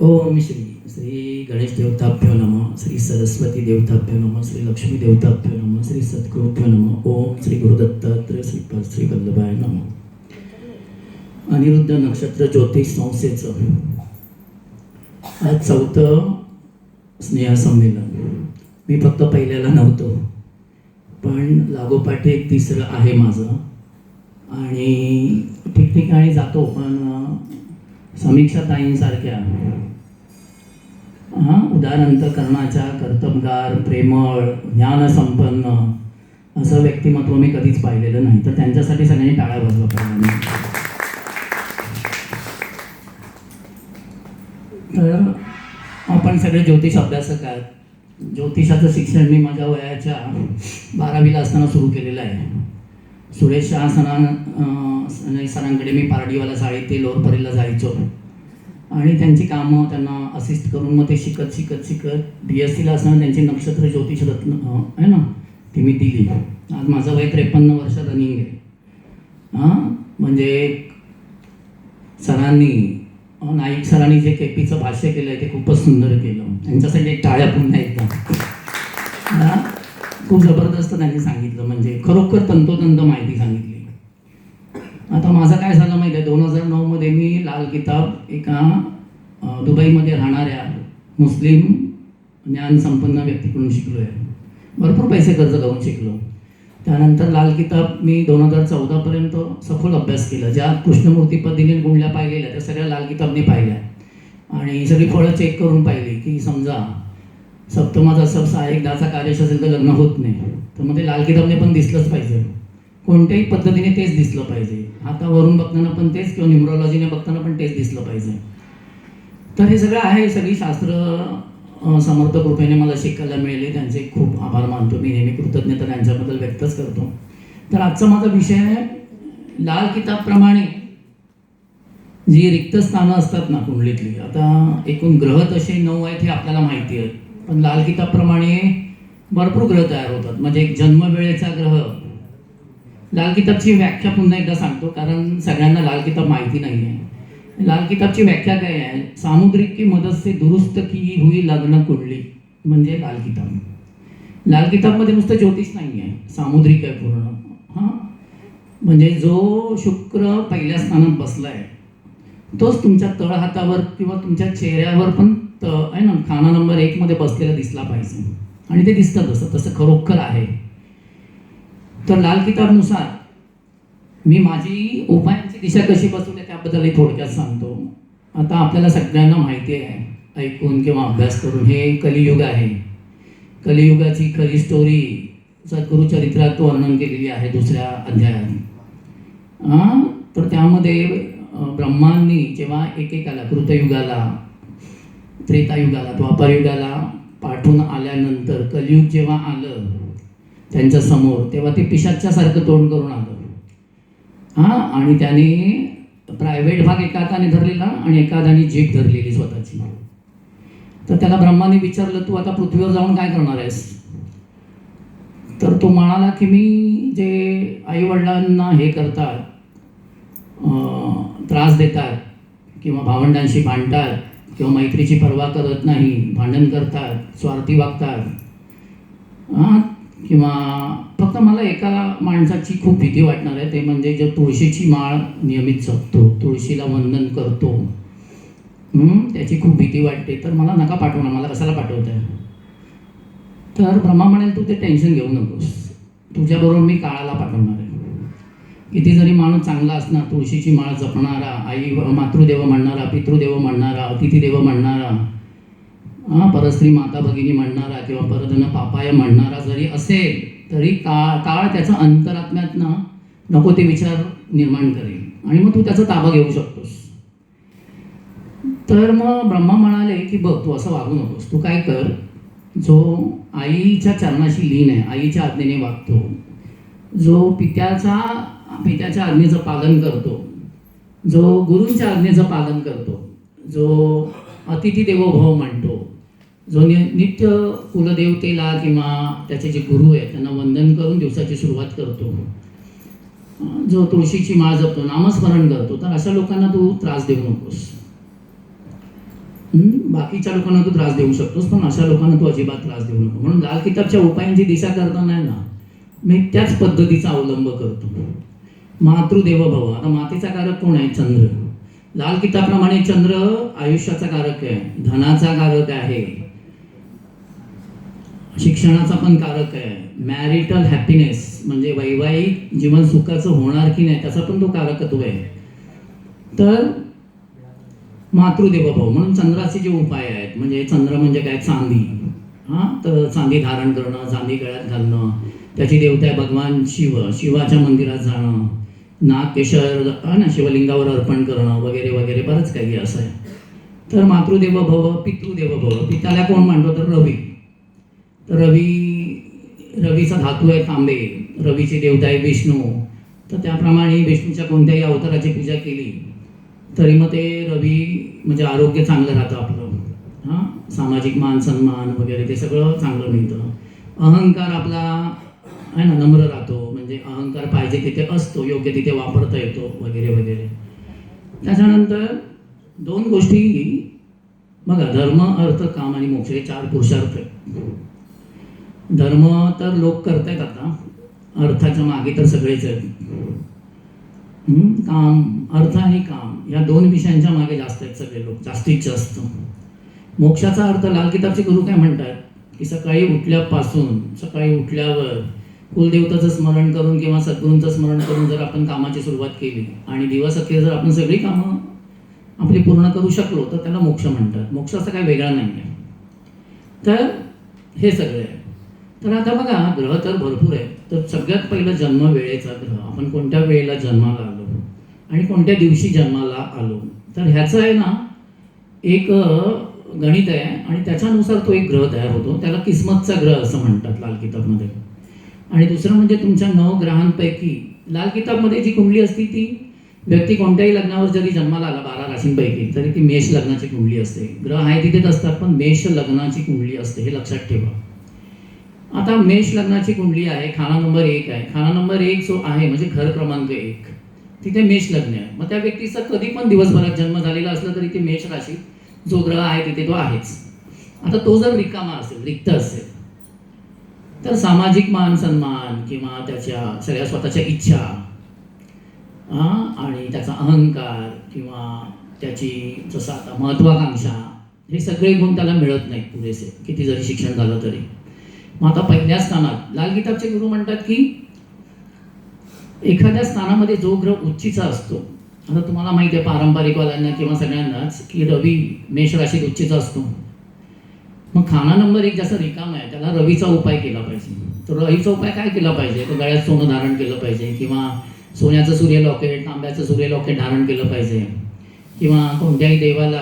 ओम श्री गणेश देवताभ्यो नमः, श्री सरस्वती देवताभ्यो नमः, श्री लक्ष्मी देवताभ्यो नमः, श्री सद्गुरुभ्यो नमः. ओम श्री गुरुदत्तात्रय श्रीपाद श्री वल्लभाय नमः. अनिरुद्ध नक्षत्र ज्योतिष संस्थेचं आज 4थं स्नेहसंमेलन. मी फक्त पहिल्याला नव्हतो, पण लागोपाठी एक 3रं आहे माझं. आणि ठिकठिकाणी जातो, पण समीक्षा ताईंसारख्या उदार अंतकरणाच्या, कर्तबगार, प्रेमळ, ज्ञानसंपन्न असं व्यक्तिमत्व मी कधीच पाहिलेलं नाही. तर त्यांच्यासाठी सगळ्यांनी टाळ्या वाजवा पाहिजे. तर आपण सगळे ज्योतिष अभ्यासक आहात. ज्योतिषाचं शिक्षण मी माझ्या वयाच्या 12वीला असताना सुरू केलेलं आहे. सुरेश शाह सरांकडे मी पारडीवाला शाळेत ते लोअरपरीला जायचो आणि त्यांची कामं त्यांना असिस्ट करून मग ते शिकत BScला असताना त्यांची नक्षत्र ज्योतिष रत्न आहे ना, ती मी दिली. आज माझं वय 53 वर्ष रनिंग आहे. म्हणजे सरांनी, नाईक सरांनी जे केपीचं भाष्य केलं आहे ते खूपच सुंदर केलं. त्यांच्यासाठी एक टाळ्या पुन्हा एकदा. खूप जबरदस्त त्यांनी सांगितलं, म्हणजे खरोखर तंतोतंत माहिती सांगितली. आता माझं काय झालं माहिती आहे, 2009मध्ये मी लाल किताब एका दुबईमध्ये राहणाऱ्या मुस्लिम ज्ञानसंपन्न व्यक्तीकडून शिकलो आहे. भरपूर पैसे खर्च करून शिकलो. त्यानंतर लाल किताब मी 2014पर्यंत सखोल अभ्यास केला. ज्या कृष्णमूर्ती पद्धतीने गुंडल्या पाहिलेल्या त्या सगळ्या लाल किताबने पाहिल्या आणि सगळी फळं चेक करून पाहिली की समजा सप्तमाचा सब 6-1-10चा कार्यश असेल तर लग्न होत नाही, तर मग ते लाल किताबने पण दिसलंच पाहिजे. कोणत्याही पद्धतीने तेच दिसलं पाहिजे. हातावरून बघताना पण तेच, किंवा न्यूमरॉलॉजीने बघताना पण तेच दिसलं पाहिजे. तर हे सगळं आहे. सगळी शास्त्र समर्थ कृपेने मला शिकायला मिळाले. त्यांचे खूप आभार मानतो मी. नेहमी कृतज्ञता त्यांच्याबद्दल व्यक्तच करतो. तर आजचा माझा विषय लाल किताबप्रमाणे जी रिक्त स्थानं असतात ना कुंडलीतली. आता एकूण ग्रह तसे 9 आहेत हे आपल्याला माहिती आहे, पण लाल किताबप्रमाणे भरपूर ग्रह तयार होतात. म्हणजे एक जन्मवेळेचा ग्रह. लाल किताबची व्याख्या पुन्हा एकदा सांगतो, कारण सगळ्यांना लाल किताब माहिती नाही आहे. लाल किताबची व्याख्या काय आहे? सामुद्रिक की मदत से दुरुस्त की हुई लग्न कुंडली म्हणजे लाल किताब. लाल किताबमध्ये नुसतं ज्योतिष नाही आहे, सामुद्रिक आहे पूर्ण. म्हणजे जो शुक्र पहिल्या स्थानात बसलाय तोच तुमच्या तळहातावर किंवा तुमच्या चेहऱ्यावर पण आहे ना, खाना नंबर 1 मध्ये बसलेला दिसला पाहिजे. आणि ते दिसतं तसं खरोखर आहे. तर लाल किताबनुसार मी माझी उपायांची दिशा कशी बसवली त्याबद्दलही थोडक्यात सांगतो. आता आपल्याला सगळ्यांना माहिती आहे, ऐकून किंवा अभ्यास करून, हे कलियुग आहे. कलियुगाची खरी स्टोरी सद्गुरु चरित्रात वर्णन केलेली आहे 2ऱ्या अध्यायात. तर त्यामध्ये ब्रह्मांनी जेव्हा एकेकाला, कृतयुगाला, त्रेतायुगाला, द्वापारयुगाला पाठवून आल्यानंतर कलियुग जेव्हा आलं त्यांच्या समोर, तेव्हा ते पिशाच्यासारखं तोंड करून आलं. आणि त्याने प्रायव्हेट भाग एका हाताने धरलेला आणि एका हाताने जीभ धरलेली स्वतःची. तर त्याला ब्रह्माने विचारलं, तू आता पृथ्वीवर जाऊन काय करणार आहेस? तर तो म्हणाला की मी जे आईवडिलांना हे करतात, त्रास देतात किंवा भावंडांशी भांडतात किंवा मैत्रीची पर्वा करत नाही, भांडण करतात, स्वार्थी वागतात, किंवा फक्त मला एका माणसाची खूप भीती वाटणार आहे, ते म्हणजे जो तुळशीची माळ नियमित जपतो, तुळशीला वंदन करतो, त्याची खूप भीती वाटते. तर मला नका पाठवू ना, मला कशाला पाठवताय? तर ब्रह्मा म्हणेल, तू ते टेन्शन घेऊ नकोस, तुझ्याबरोबर मी काळाला पाठवणार आहे. किती जरी माणूस चांगला असणार, तुळशीची माळ जपणारा, आई मातृदेव म्हणणारा, पितृदेव म्हणणारा, अतिथीदेव म्हणणारा, परस्त्री माता भगिनी म्हणणारा किंवा परधन पापाय म्हणणारा जरी असेल, तरी काळ त्याचा अंतरात्म्यातनं नको ते विचार निर्माण करेल आणि मग तू त्याचा ताबा घेऊ शकतोस. तर मग ब्रह्मा म्हणाले की बघ, तू असं वागू नकोस. तू काय कर, जो आईच्या चरणाशी लीन आहे, आईच्या आज्ञेने वागतो, जो पित्याच्या आज्ञेचं पालन करतो, जो गुरूंच्या आज्ञेचं पालन करतो, जो अतिथी देवो भव म्हणतो, जो नित्य कुलदेवतेला किंवा त्याचे जे गुरु आहेत त्यांना वंदन करून दिवसाची सुरुवात करतो, जो तुळशीची माळ जपतो, नामस्मरण करतो, तर अशा लोकांना तू त्रास देऊ नकोस. बाकीच्या लोकांना तू त्रास देऊ शकतोस, पण अशा लोकांना तू अजिबात त्रास देऊ नको. म्हणून लाल किताबच्या उपायांची दिशा करताना आहे ना, मी त्याच पद्धतीचा अवलंब करतो. मातृदेवो भव. आता मातेचा कारक कोण आहे? चंद्र. लाल किताबप्रमाणे चंद्र आयुष्याचा कारक आहे, धनाचा कारक आहे, शिक्षणाचा पण कारक आहे, मॅरिटल हॅपीनेस म्हणजे वैवाहिक जीवन सुखाचं होणार की नाही त्याचा पण तो कारकत्व आहे. तर मातृदेवो भव म्हणून चंद्राचे जे उपाय आहेत, म्हणजे चंद्र म्हणजे काय? चांदी. तर चांदी धारण करणं, चांदी गळ्यात घालणं, त्याची देवता आहे भगवान शिव, शिवाच्या मंदिरात जाणं, नाग केशर शिवलिंगावर अर्पण करणं वगैरे वगैरे बरंच काही असं आहे. तर मातृदेवो भव. पितृदेवो भव. पित्याला कोण मानतो? तर रवी. तर रवीचा धातू आहे तांबे, रवीची देवता आहे विष्णू. तर त्याप्रमाणे विष्णूच्या कोणत्याही अवताराची पूजा केली तरी मग ते रवी म्हणजे आरोग्य चांगलं राहतं आपलं, सामाजिक मान सन्मान वगैरे ते सगळं चांगलं मिळतं. अहंकार आपला आहे ना नम्र राहतो, म्हणजे अहंकार पाहिजे तिथे असतो, योग्य तिथे वापरता येतो वगैरे वगैरे. त्याच्यानंतर 2 गोष्टी बघा, धर्म अर्थ काम आणि मोक्ष हे 4 पुरुषार्थ आहेत. धर्म तर लोक करतायत आता, अर्थाच्या मागे तर सगळेच आहेत. काम, अर्थ आणि काम या 2 विषयांच्या मागे जास्त आहेत सगळे लोक, जास्तीत जास्त. मोक्षाचा अर्थ लाल किताबचे गुरु काय म्हणतात की सकाळी उठल्यापासून सकाळी उठल्यावर कुलदेवताचं स्मरण करून किंवा सद्गुरूंचं स्मरण करून जर आपण कामाची सुरुवात केली आणि दिवस अखेर जर आपण सगळी कामं आपली पूर्ण करू शकलो तर त्याला मोक्ष म्हणतात. मोक्ष असं काही वेगळा नाही आहे. तर हे सगळे आहे. तर आता बघा, ग्रह तर भरपूर आहेत. तर सगळ्यात पहिलं जन्म वेळेचा ग्रह, आपण कोणत्या वेळेला जन्माला आलो आणि कोणत्या दिवशी जन्माला आलो, तर ह्याचं आहे ना एक गणित आहे आणि त्याच्यानुसार तो एक ग्रह तयार होतो. त्याला किस्मतचा ग्रह असं म्हणतात लाल किताबमध्ये. आणि दुसरं म्हणजे तुमच्या 9 ग्रहांपैकी लाल किताबमध्ये जी कुंडली असते ती व्यक्ती कोणत्याही लग्नावर जरी जन्माला आला 12 राशींपैकी तरी ती मेष लग्नाची कुंडली असते. ग्रह आहे तिथेच असतात पण मेष लग्नाची कुंडली असते, हे लक्षात ठेवा. आता मेष लग्नाची कुंडली आहे, खाना नंबर 1 आहे. खाना नंबर 1 जो आहे म्हणजे घर क्रमांक 1, तिथे मेष लग्न आहे. मग त्या व्यक्तीचा कधी पण दिवसभरात जन्म झालेला असला तरी ते मेष राशी जो ग्रह आहे तिथे तो आहेच. आता तो जर रिकामा असेल, रिक्त असेल, तर सामाजिक मान सन्मान किंवा त्याच्या सगळ्या स्वतःच्या इच्छा आणि त्याचा अहंकार किंवा त्याची जसं आता महत्वाकांक्षा, हे सगळे गुण त्याला मिळत नाहीत पुरेसे, किती जरी शिक्षण झालं तरी. मग आता पहिल्या स्थानात लाल किताबचे गुरु म्हणतात की एखाद्या स्थानामध्ये जो ग्रह उच्चीचा असतो, आता तुम्हाला माहिती आहे पारंपरिकवाल्यांना किंवा सगळ्यांनाच की रवी मेष राशीत उच्चीचा असतो. मग खाना नंबर 1 जसं रिकाम आहे त्याला रवीचा उपाय केला पाहिजे. तर रवीचा उपाय काय केला पाहिजे? तर गळ्यात सोनं धारण केलं पाहिजे किंवा सोन्याचं सूर्य लॉकेट, तांब्याचं सूर्य लॉकेट धारण केलं पाहिजे किंवा कोणत्याही देवाला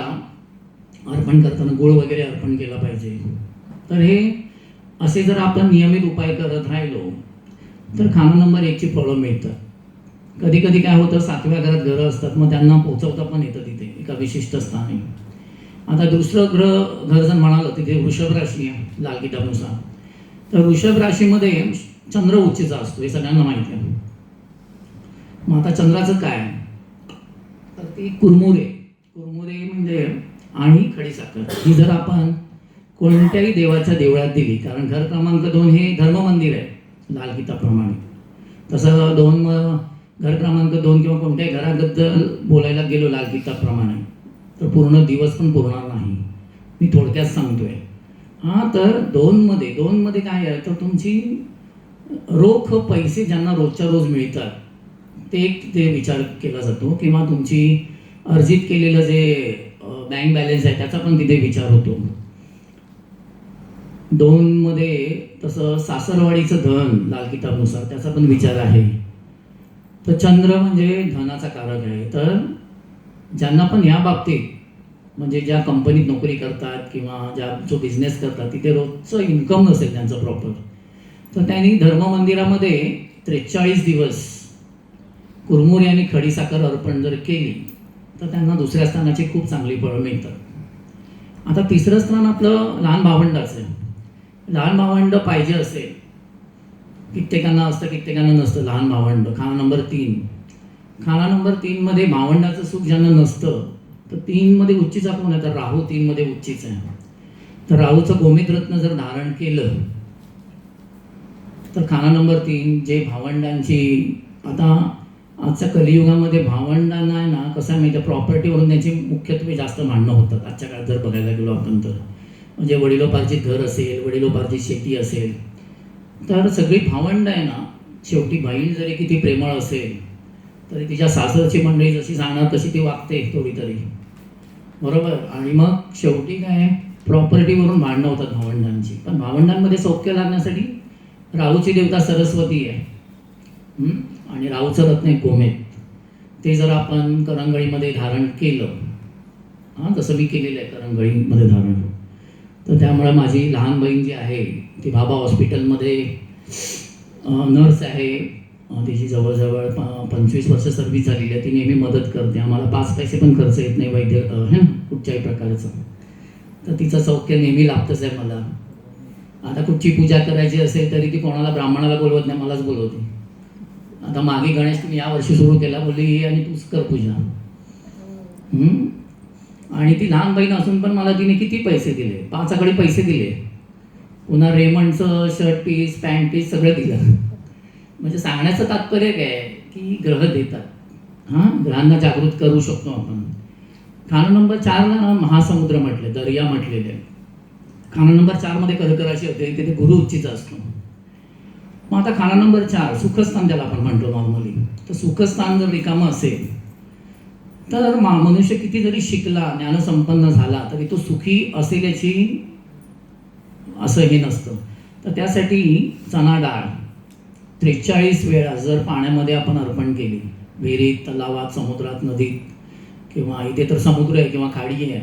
अर्पण करताना गुळ वगैरे अर्पण केलं पाहिजे. तर हे असे जर आपण नियमित उपाय करत राहिलो तर खाना नंबर 1ची फळं मिळतात. कधी कधी काय होतं, 7व्या घरात घरं असतात, मग त्यांना पोचवता पण येतं तिथे एका विशिष्ट स्थानी. आता दुसरं घर जर म्हणालं तिथे वृषभ राशी आहे लाल किताबनुसार. तर वृषभ राशीमध्ये चंद्र उच्चीचा असतो, हे सगळ्यांना माहिती आहे. मग आता चंद्राचं काय, तर ती कुरमुरे म्हणजे आणि खडीसाखर ही जर आपण कोणत्याही देवाच्या देवळात दिली, कारण घर क्रमांक 2 हे धर्म मंदिर आहे लाल किताबप्रमाणे. तसं घर क्रमांक 2 किंवा कोणत्याही घराबद्दल बोलायला गेलो लाल किताबप्रमाणे तर पूर्ण दिवस पण पुरणार नाही. मी थोडक्यात सांगतोय. तर 2 मध्ये काय आहे, तर तुमची रोख पैसे ज्यांना रोजच्या रोज मिळतात ते विचार केला जातो किंवा तुमची अर्जित केलेलं जे बँक बॅलन्स आहे त्याचा पण तिथे विचार होतो. 2 मध्ये तसं सासरवाडीचं धन लाल किताबनुसार त्याचा पण विचार आहे. तर चंद्र म्हणजे धनाचा कारक आहे. तर ज्यांना पण या बाबतीत म्हणजे ज्या कंपनीत नोकरी करतात किंवा जो बिझनेस करतात तिथे रोजचं इन्कम नसेल त्यांचं प्रॉपर, तर त्यांनी धर्म मंदिरामध्ये 43 दिवस कुरमुरी आणि खडीसाखर अर्पण जर केली तर त्यांना दुसऱ्या स्थानाची खूप चांगली फळं मिळतात. आता तिसरं स्थान आपलं लहान भावंडाचं आहे. लहान भावंड पाहिजे असेल, कित्येकांना असतं कित्येकांना नसतं लहान भावंड. खाना नंबर 3 मध्ये भावंडाचं सुख ज्यांना नसतं तर 3 मध्ये उच्चीचा कोण आहे? तर राहू 3 मध्ये उच्चीच आहे. तर राहूचं गोमित रत्न जर धारण केलं तर खाना नंबर 3 जे भावंडांची, आता आजच्या कलियुगामध्ये भावंडांना आहे ना कसं आहे माहिती आहे, प्रॉपर्टीवरून त्यांची मुख्यत्वे जास्त भांडणं होतात आजच्या काळात जर बघायला गेलो आपण तर. म्हणजे वडिलोपार्जित घर असेल, वडिलोपार्जित शेती असेल, तर सगळी भावंड आहे ना, शेवटी बहीण जरी किती प्रेमळ असेल तरी तिच्या सासरची मंडळी जशी सांगणार तशी ती वागते थोडी तरी, बरोबर. आणि मग शेवटी काय, प्रॉपर्टीवरून भांडणं होतात भावंडांची. पण भावंडांमध्ये सौख्य लागण्यासाठी राहूची देवता सरस्वती आहे. आणि राहूचं रत्न आहे गोमेत. ते जर आपण करंगळीमध्ये धारण केलं, जसं मी केलेलं आहे करंगळीमध्ये धारण, तर त्यामुळे माझी लहान बहीण जी आहे ती भाभा हॉस्पिटलमध्ये नर्स आहे. तिची जवळजवळ 25 वर्ष सर्व्हिस झालेली आहे. ती नेहमी मदत करते. आम्हाला 5 पैसे पण खर्च येत नाही वैद्य है ना कुठच्याही प्रकारचं. तर तिचं सौख्य नेहमी लाभतंच आहे मला. आता कुठची पूजा करायची असेल तरी ती कोणाला ब्राह्मणाला बोलवत नाही, मलाच बोलवते. आता मागे गणेश तुम्ही यावर्षी सुरू केला, बोलली ये आणि तूच कर पूजा. आणि ती लहान बहीण असून पण मला तिने किती पैसे दिले, 5 आकडे पैसे दिले. पुन्हा रेमंडचं शर्ट पीस, पॅन्ट पीस सगळं दिलं. म्हणजे सांगण्याचं तात्पर्य काय की ग्रह देतात. ग्रहांना जागृत करू शकतो आपण. खाना नंबर 4ला ना महासमुद्र म्हटले, दर्या म्हटलेले. खाना नंबर 4 मध्ये कर्क राशी होते, तिथे गुरु उच्चीचा असतो. मग आता खाना नंबर 4 सुखस्थान ज्याला आपण म्हणतो नॉर्मली, तर सुखस्थान जर रिकामं असेल तर मनुष्य किती जरी शिकला, ज्ञानसंपन्न झाला तरी तो सुखी असेल याची असं हे नसतं. तर त्यासाठी चणा डाळ 43 वेळा जर पाण्यामध्ये आपण अर्पण केली, विहिरीत, तलावात, समुद्रात, नदीत, किंवा इथे तर समुद्र आहे किंवा खाडी आहे,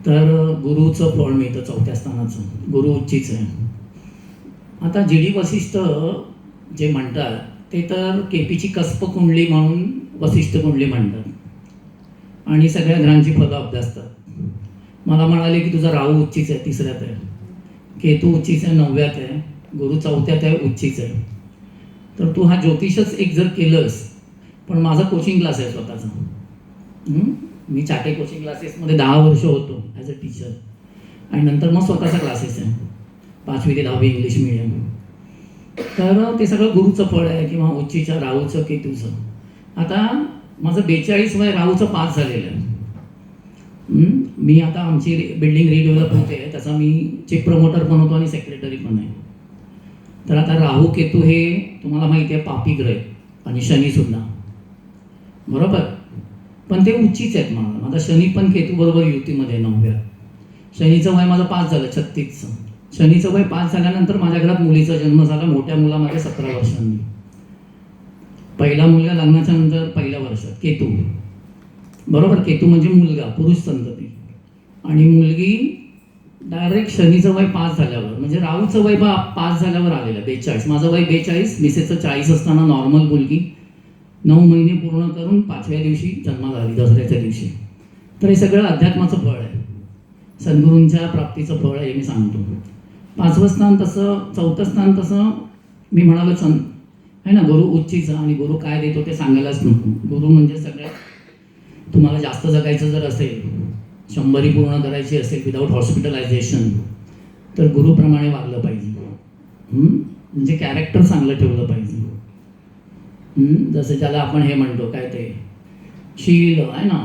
तर गुरुचं फळ मिळतं 4थ्या स्थानाचं. गुरु उच्चीच आहे. आता जीडी वसिष्ठ जे म्हणतात ते तर केपीची कस्प कुंडली म्हणून वसिष्ठ कुंडली म्हणतात आणि सगळ्या ग्रहांची फलं अभ्यासतात. मला म्हणाले की तुझा राहू उच्चीच आहे, 3ऱ्यात आहे, केतू उच्चीच आहे, 9व्यात आहे, गुरु 4थ्यात आहे, उच्चीच आहे. तर तू हा ज्योतिषच एक जर केलंस, पण माझा कोचिंग क्लास आहे स्वतःचा. मी चाटे कोचिंग क्लासेसमध्ये 10 वर्ष होतो ॲज अ टीचर, आणि नंतर मग स्वतःचा क्लासेस आहे 5वी ते 10वी इंग्लिश मिडियम. तर ते सगळं गुरुचं फळ आहे किंवा उच्चीच्या, राहूचं, केतूचं. आता माझं 42 वय राहूचं पास झालेलं आहे. मी आता आमची बिल्डिंग रिडेव्हलप होते, त्याचा मी चीफ प्रमोटर पण होतो आणि सेक्रेटरी पण आहे. तर आता राहू केतू हे तुम्हाला माहिती आहे पापी ग्रह आहेत, आणि शनीसुद्धा, बरोबर. पण ते उच्चीच आहेत. माझा शनी पण केतू बरोबर युतीमध्ये 9व्या. शनीचं वय माझं 5 झालं, 36चं. शनीचं वय 5 झाल्यानंतर माझ्या घरात मुलीचा जन्म झाला, मोठ्या मुलामध्ये 17 वर्षांनी. पहिला मुलगा लग्नाच्या नंतर 1ल्या वर्षात केतू, बरोबर. केतू म्हणजे मुलगा, पुरुष संतती. आणि मुलगी डायरेक्ट शनीचं वय 5 झाल्यावर, म्हणजे राहूचं वय 5 झाल्यावर आलेलं 42. माझं वय 42, मिसेसचं 40 असताना नॉर्मल मुलगी 9 महिने पूर्ण करून 5व्या दिवशी जन्माला आली, दसऱ्याच्या दिवशी. तर हे सगळं अध्यात्माचं फळ आहे, सद्गुरूंच्या प्राप्तीचं फळ आहे, हे मी सांगतो. 5वं स्थान तसं, 4थं स्थान तसं मी म्हणालो आहे ना, गुरु उच्चीचा. आणि गुरु काय देतो ते सांगायलाच नको. गुरु म्हणजे सगळ्यात, तुम्हाला जास्त जगायचं जर असेल, 100 पूर्ण करायची असेल विदाऊट हॉस्पिटलायझेशन, तर गुरुप्रमाणे वागलं पाहिजे. म्हणजे कॅरेक्टर चांगलं ठेवलं पाहिजे. जसं त्याला आपण हे म्हणतो काय ते शील आहे ना,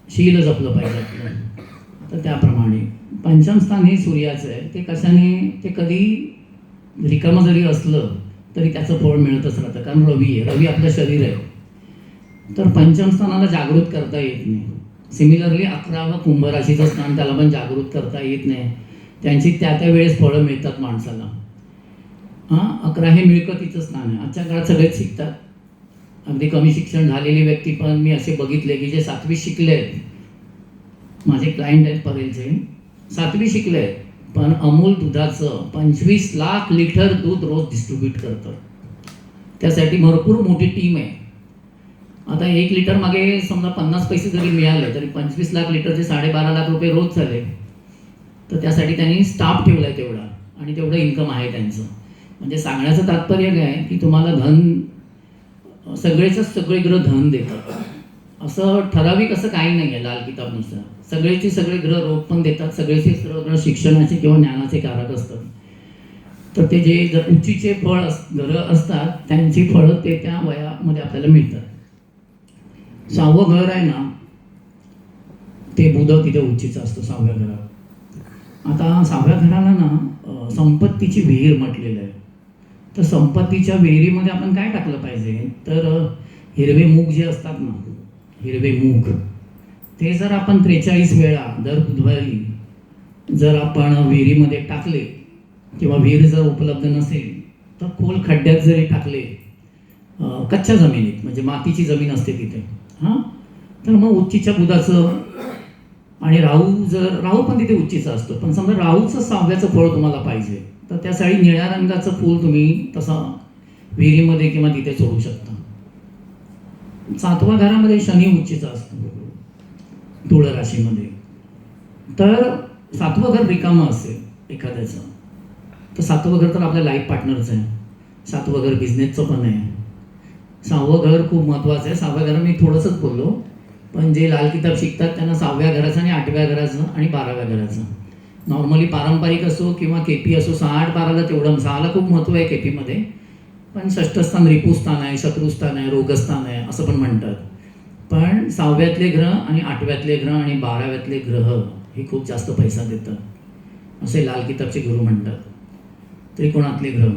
शील जपलं पाहिजे आपलं. तर त्याप्रमाणे 5म स्थान हे सूर्याचं आहे. ते कशाने, ते कधी रिकामं जरी असलं तरी त्याचं फळ मिळतच राहतं, कारण रवी आहे. रवी आपलं शरीर आहे. तर 5म स्थानाला जागृत करता येत नाही. सिमिलरली 11वं कुंभ राशीचं स्थान, त्याला पण जागृत करता येत नाही. त्यांची त्या वेळेस फळं मिळतात माणसाला. 11 हे मिळकतीचं स्थान आहे. आजच्या काळात सगळेच शिकतात. अगदी कमी शिक्षण झालेली व्यक्ती पण मी असे बघितले की जे 7वी शिकले आहेत. माझे क्लायंट आहेत परेलचे, 7वी शिकले आहेत, पण अमूल दुधाचं 25 लाख लिटर दूध रोज डिस्ट्रीब्यूट करतं. त्यासाठी भरपूर मोठी टीम आहे. आता 1 लिटर मागे समजा 50 पैसे जरी मिळाले तरी 25 लाख लिटरचे 12.5 लाख रुपये रोज झाले. तर त्यासाठी त्यांनी स्टाफ ठेवला आहे तेवढा, आणि तेवढं इन्कम आहे त्यांचं. म्हणजे सांगण्याचं तात्पर्य काय की तुम्हाला धन, सगळेच सगळे ग्रह धन देतात. असं ठराविक असं काही नाही आहे लाल किताबनुसार. सगळेचे सगळे ग्रह रोग पण देतात, सगळेचे सगळे ग्रह शिक्षणाचे किंवा ज्ञानाचे कारक असतात. तर ते जे उच्चीचे फळ ग्रह असतात त्यांची फळं ते त्या वयामध्ये आपल्याला मिळतात. 6वं घर आहे ना ते बुध तिथे उच्चीचं असतं 6व्या घरात. आता 6व्या घराला ना संपत्तीची विहीर म्हटलेलं आहे. तर संपत्तीच्या विहिरीमध्ये आपण काय टाकलं पाहिजे, तर हिरवे मूग जे असतात ना, हिरवे मूग ते जर आपण 43 वेळा दर बुधवारी जर आपण विहिरीमध्ये टाकले किंवा विहीर जर उपलब्ध नसेल तर खोल खड्ड्यात जरी टाकले, कच्च्या जमिनीत म्हणजे मातीची जमीन असते तिथे, हां, तर मग उच्चीच्या बुधाचं आणि राहू पण तिथे उच्चीचा असतो. पण समजा राहूचं 6व्याचं फळ तुम्हाला पाहिजे तर त्यासाठी निळ्या रंगाचं फूल तुम्ही तसं विहिरीमध्ये किंवा तिथे सोडू शकता. 7व्या घरामध्ये शनी उच्चीचा असतो तुळ राशीमध्ये. तर 7वं घर रिकामं असेल एखाद्याचं तर 7वं घर तर आपल्या लाईफ पार्टनरचं आहे. 7वं घर बिझनेसचं पण आहे. 6वं घर खूप महत्त्वाचं आहे. 6व्या घरात मी थोडंसंच बोललो, पण जे लाल किताब शिकतात त्यांना 6व्या घराचं आणि 8व्या घराचं आणि 12व्या घराचं नॉर्मली पारंपरिक असो किंवा केपी असो 6-8-12ला तेवढं 6ला खूप महत्त्व आहे केपीमध्ये. पण षष्ठस्थान रिपुस्थान आहे, शत्रुस्थान आहे, रोगस्थान आहे असं पण म्हणतात. पण 6व्यातले ग्रह आणि 8व्यातले ग्रह आणि 12व्यातले ग्रह हे खूप जास्त पैसा देतात असे लाल किताबचे गुरु म्हणतात. त्रिकोणातले ग्रह.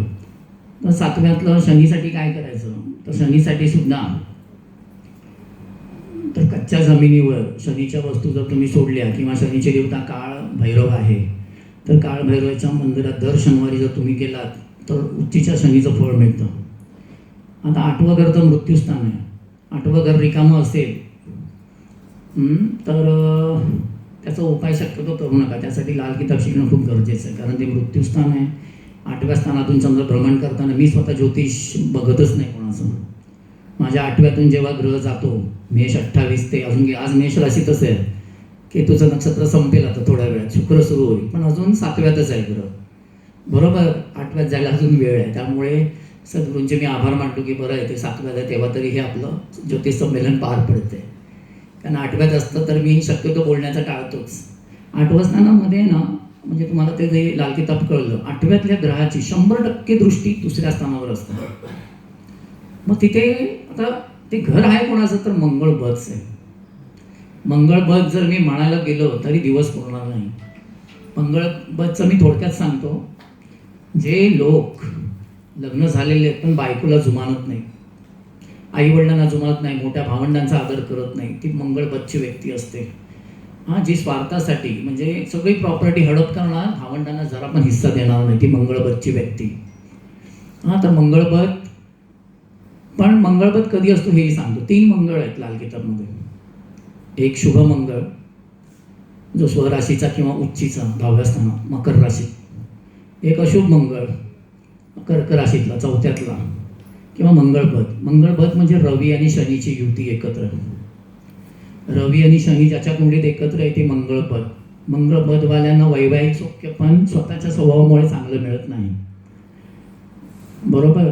तर 7व्यातलं शनीसाठी काय करायचं, तर शनीसाठी सुद्धा तर कच्च्या जमिनीवर शनीच्या वस्तू जर तुम्ही सोडल्या किंवा शनीचे देवता काळ भैरव आहे तर काळ भैरवाच्या मंदिरात दर शनिवारी जर तुम्ही गेलात तर उच्चीच्या शनीचं फळ मिळतं. आता 8वं घर तर मृत्यूस्थान आहे. 8वं घर रिकामं असेल तर त्याचा उपाय शक्यतो करू नका. त्यासाठी लाल किताब शिकणं खूप गरजेचं आहे, कारण ते मृत्यूस्थान आहे. 8व्या स्थानातून चंद्र भ्रमण करताना मी स्वतः ज्योतिष बघतच नाही कोणाचं. माझ्या 8व्यातून जेव्हा ग्रह जातो मेष 28 ते अजून आज मेष राशीतच आहे. केतूचं नक्षत्र संपेल आता थोड्या वेळात, शुक्र सुरू होईल, पण अजून 7व्यातच आहे ग्रह. बरोबर 8व्यात जायला अजून वेळ आहे. त्यामुळे सद्गुरूंचे मी आभार मानतो की बरं आहे ते 7व्यात आहे, तेव्हा तरी हे आपलं ज्योतिष संमेलन पार पडते. कारण 8व्यात असतं तर मी शक्यतो बोलण्याचं टाळतोच. 8व्या स्थानामध्ये ना म्हणजे तुम्हाला ते जे लाल किताब कळलं 8व्यातल्या ग्रहाची 100% दृष्टी 2ऱ्या स्थानावर असते. मग तिथे आता ते घर आहे कोणाचं, तर मंगळ बधच आहे. मंगळ बध जर मी म्हणायला गेलो तरी दिवस पुरणार नाही. मंगळ बधचं मी थोडक्यात सांगतो. जे लोक लग्न झालेले आहेत पण बायकोला जुमानत नाही, आईवडिलांना जुमानत नाही, मोठ्या भावंडांचा आदर करत नाही, ती मंगळ बधची व्यक्ती असते. हां, जी स्वार्थासाठी म्हणजे सगळी प्रॉपर्टी हडप करणार, भावंडांना जरा पण हिस्सा देणार नाही, ती मंगळ बधची व्यक्ती. हां, तर मंगळ बध. पण मंगळबध कधी असतो हेही सांगतो. 3 मंगळ आहेत लाल किताबमध्ये. एक शुभ मंगळ जो स्वराशीचा किंवा उच्चीचा 10व्या स्थानात मकर राशीत. एक अशुभ मंगळ कर्क राशीतला 4थ्यातला किंवा मंगळबध. मंगळबध म्हणजे रवी आणि शनीची युती एकत्र. रवी आणि शनी ज्याच्या कुंडलीत एकत्र आहे ते मंगळबध. मंगळबधवाल्यांना वैवाहिक सौख्य पण स्वतःच्या स्वभावामुळे चांगलं मिळत नाही. बरोबर.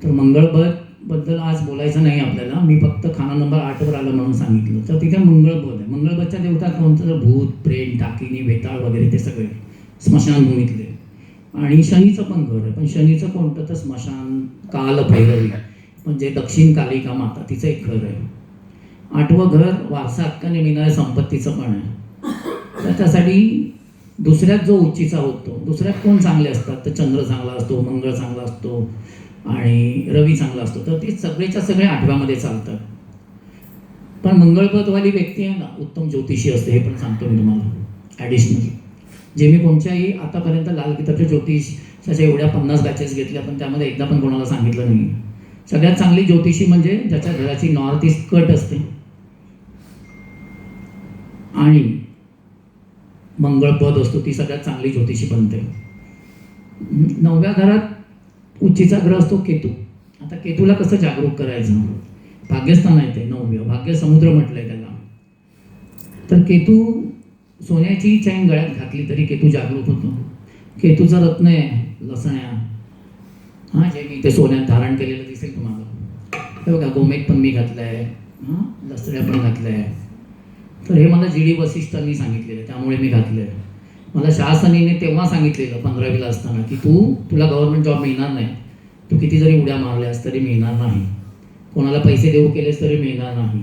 तर मंगळबध बद्दल आज बोलायचं नाही आपल्याला. मी फक्त खाना नंबर 8वर आलं म्हणून सांगितलं. तर तिथे मंगळबध आहे. मंगळबधच्या देवता कोणतं, तर भूत, प्रेत, डाकिनी, वेताळ वगैरे ते सगळे स्मशानभूमीतले. आणि शनीचं पण घर आहे, पण शनीचं कोणतं, तर स्मशान काल भैरवी म्हणजे दक्षिण कालिका माता तिचं एक घर आहे. 8वं घर वारसा हक्काने मिळणाऱ्या संपत्तीचं पण आहे. तर त्यासाठी दुसऱ्यात जो उच्चीचा होतो, दुसऱ्यात कोण चांगले असतात, तर चंद्र चांगला असतो, मंगळ चांगला असतो आणि रवी चांगला असतो. तर ते सगळेच्या सगळे 8व्यामध्ये चालतात. पण मंगळबधवाली व्यक्ती आहे ना उत्तम ज्योतिषी असते, हे पण सांगतो मी तुम्हाला ॲडिशनल. जे मी कोणत्याही आतापर्यंत लाल किताबच्या ज्योतिषाच्या एवढ्या 50 बॅचेस घेतल्या पण त्यामध्ये एकदा पण कोणाला सांगितलं नाही. सगळ्यात चांगली ज्योतिषी म्हणजे ज्याच्या घराची नॉर्थ ईस्ट कट असते आणि मंगळबध असतो, ती सगळ्यात चांगली ज्योतिषी बनते. 9व्या घरात उच्चीचा ग्रह असतो केतू. आता केतूला कसं जागरूक करायचं, भाग्यस्थान आहे ते 9व्या, भाग्य समुद्र म्हटलंय त्याला. तर केतू सोन्याची चैन गळ्यात घातली तरी केतू जागरूक होतो. केतूचा रत्न आहे लसण्या. हां, जे मी ते सोन्यात धारण केलेलं दिसेल तुम्हाला. हे बघा गोमेद पण मी घातलं आहे, लसऱ्या पण घातल्या आहे. तर हे मला जी डी वसिष्ठांनी सांगितलेलं, त्यामुळे मी घातलं आहे. मला शासनाने तेव्हा सांगितलेलं 15वीला असताना की तुला गव्हर्नमेंट जॉब मिळणार नाही, तू किती जरी उड्या मारल्यास तरी मिळणार नाही, कोणाला पैसे देऊ केलेस तरी मिळणार नाही,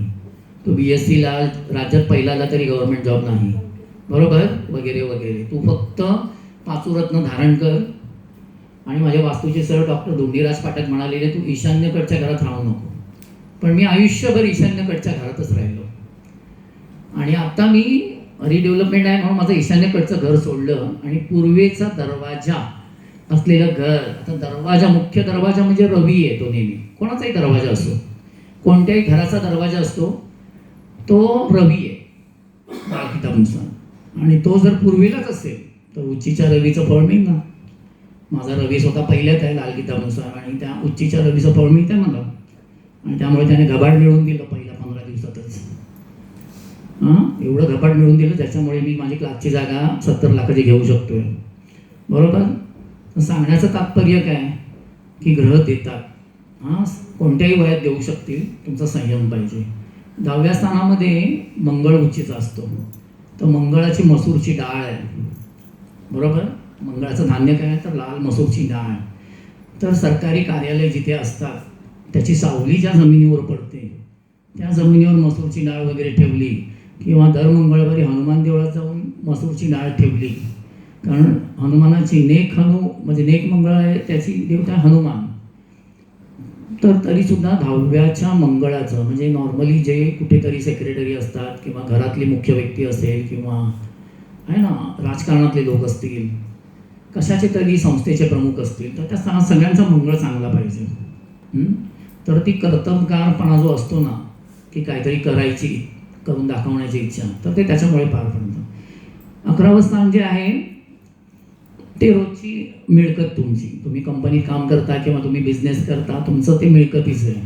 तू BScला राज्यात पहिला आला तरी गव्हर्नमेंट जॉब नाही, बरोबर, वगैरे वगैरे. तू फक्त पाचूरत्न धारण कर. आणि माझे वास्तूचे सर डॉक्टर धोंडीराज पाठक म्हणालेले, तू ईशान्येकडच्या घरात राहू नको. पण मी आयुष्यभर ईशान्येकडच्या घरातच राहिलो. आणि आता मी रिडेव्हलपमेंट आहे म्हणून माझं ईशान्येकडचं घर सोडलं आणि पूर्वेचा दरवाजा असलेलं घर. आता दरवाजा, मुख्य दरवाजा म्हणजे रवी आहे, तो नेहमी कोणाचाही दरवाजा असो, कोणत्याही घराचा दरवाजा असतो तो रवी आहे बाळकिताबनुसार. आणि तो जर पूर्वेलाच असेल तर उच्चीच्या रवीचं फळ मिळणार. माझा रवी स्वतः पहिल्यात आहे लाल किताबनुसार आणि त्या उच्चीच्या रवीचं फळ मिळतं आहे मला. आणि त्यामुळे त्याने घबाड मिळवून दिलं पहिल्या 15 दिवसातच. एवढं घबाड मिळवून दिलं त्याच्यामुळे मी माझी क्लासची जागा 70 लाखाची घेऊ शकतोय, बरोबर. सांगण्याचं तात्पर्य काय की ग्रह देतात, कोणत्याही वयात देऊ शकतील, तुमचा संयम पाहिजे. 10व्या स्थानामध्ये मंगळ उच्चीचा असतो, तर मंगळाची मसूरची डाळ आहे, बरोबर. मंगळाचं धान्य काय तर लाल मसूरची डाळ. तर सरकारी कार्यालय जिथे असतात त्याची सावली ज्या जमिनीवर पडते त्या जमिनीवर मसूरची डाळ वगैरे ठेवली, किंवा दर मंगळवारी हनुमान देवळात जाऊन मसूरची डाळ ठेवली, कारण हनुमानाची नेक म्हणजे नेक मंगळ आहे, त्याची देवता हनुमान. तर तरीसुद्धा 10व्याच्या मंगळाचं म्हणजे नॉर्मली जे कुठेतरी सेक्रेटरी असतात किंवा घरातली मुख्य व्यक्ती असेल किंवा आहे ना राजकारणातले लोक असतील, कशाचे तरी संस्थेचे प्रमुख असतील, तर त्या सगळ्यांचा मंगळ चांगला पाहिजे. तर ती कर्तबगारपणा जो असतो ना की काहीतरी करून दाखवण्याची इच्छा, तर ते त्याच्यामुळे पार पडतं. 11वं स्थान जे आहे ते रोजची मिळकत तुमची, तुम्ही कंपनीत काम करता किंवा तुम्ही बिझनेस करता, तुमचं ते मिळकतीचं आहे,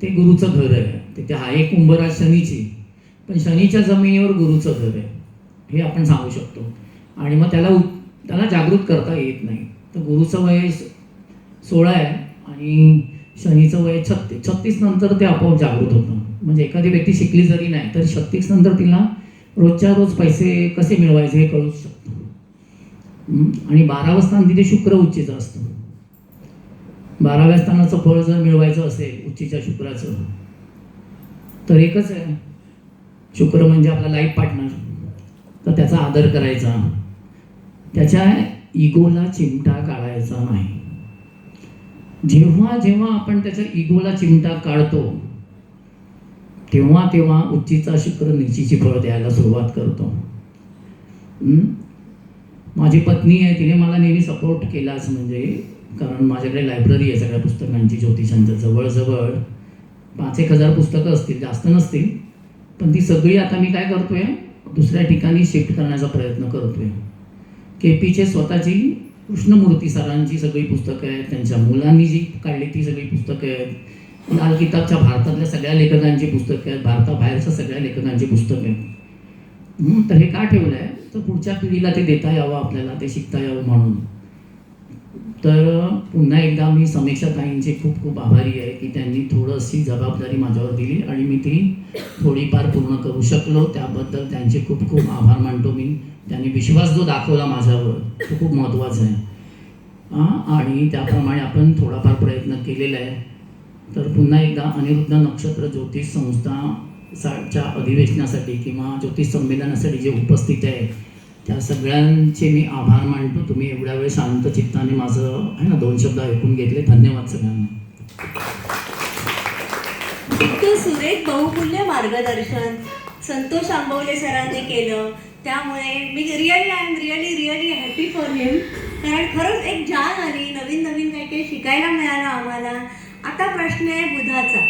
ते गुरुचं घर आहे. ते आहे कुंभराज शनीची, पण शनीच्या जमिनीवर गुरुचं घर आहे हे आपण सांगू शकतो. आणि मग त्याला जागृत करता येत नाही. तर गुरुचं वय 16 आहे आणि शनीचं वय 36 नंतर ते आपोआप जागृत होतं. म्हणजे एखादी व्यक्ती शिकली जरी नाही तरी 36 नंतर तिला रोजच्या रोज पैसे कसे मिळवायचे हे कळूच शकतं. आणि 12वं स्थान तिथे शुक्र उच्चीचा असतो. 12व्या स्थानाचं फळ जर मिळवायचं असेल उच्चीच्या शुक्राचं तर एकच आहे, शुक्र म्हणजे आपला लाईफ पार्टनर. तर त्याचा आदर करायचा, त्याच्या इगोला चिमटा काढायचा नाही. जेव्हा जेव्हा आपण त्याच्या इगोला चिमटा काढतो तेव्हा तेव्हा उच्चीचा शुक्र नीचीची फळ द्यायला सुरुवात करतो. माझी पत्नी आहे, तिने मला नेहमी सपोर्ट केलाच, म्हणजे कारण माझ्याकडे लायब्ररी आहे सगळ्या पुस्तकांची, ज्योतिषांच्या जवळजवळ 5-1 हजार पुस्तकं असतील, जास्त नसतील. पण ती सगळी आता मी काय करतोय दुसऱ्या ठिकाणी शिफ्ट करण्याचा प्रयत्न करतोय. KPचे स्वतःची कृष्णमूर्ती सरांची सगळी पुस्तकं आहेत, त्यांच्या मुलांनी जी काढली ती सगळी पुस्तकं आहेत, लाल किताबच्या भारतातल्या सगळ्या लेखकांची पुस्तकं आहेत, भारताबाहेरच्या सगळ्या लेखकांची पुस्तकं आहेत. तर हे का ठेवलं आहे तर पुढच्या पिढीला ते देता यावं, आपल्याला ते शिकता यावं म्हणून. तर पुन्हा एकदा मी समीक्षा ताईंचे खूप खूप आभारी आहे की त्यांनी थोडीशी जबाबदारी माझ्यावर दिली आणि मी ती थोडीफार पूर्ण करू शकलो. त्याबद्दल त्यांचे खूप खूप आभार मानतो मी. त्यांनी विश्वास जो दाखवला माझ्यावर तो खूप महत्त्वाचा आहे. आणि त्याप्रमाणे आपण थोडाफार प्रयत्न केलेला आहे. तर पुन्हा एकदा अनिरुद्ध नक्षत्र ज्योतिष संस्थाच्या अधिवेशनासाठी किंवा ज्योतिष संमेलनासाठी जे उपस्थित आहे त्या सगळ्यांचे मी आभार मानतो. तुम्ही एवढ्या वेळ शांत चित्ताने माझं आहे ना 2 शब्द ऐकून घेतले, धन्यवाद सगळ्यांना. इतकं सुरेख बहुमूल्य मार्गदर्शन संतोष आंबवले सरांनी केलं, त्यामुळे मी I am really happy for him. कारण खरंच एक जान आली, नवीन काही शिकायला मिळालं आम्हाला. आता प्रश्न आहे बुधाचा.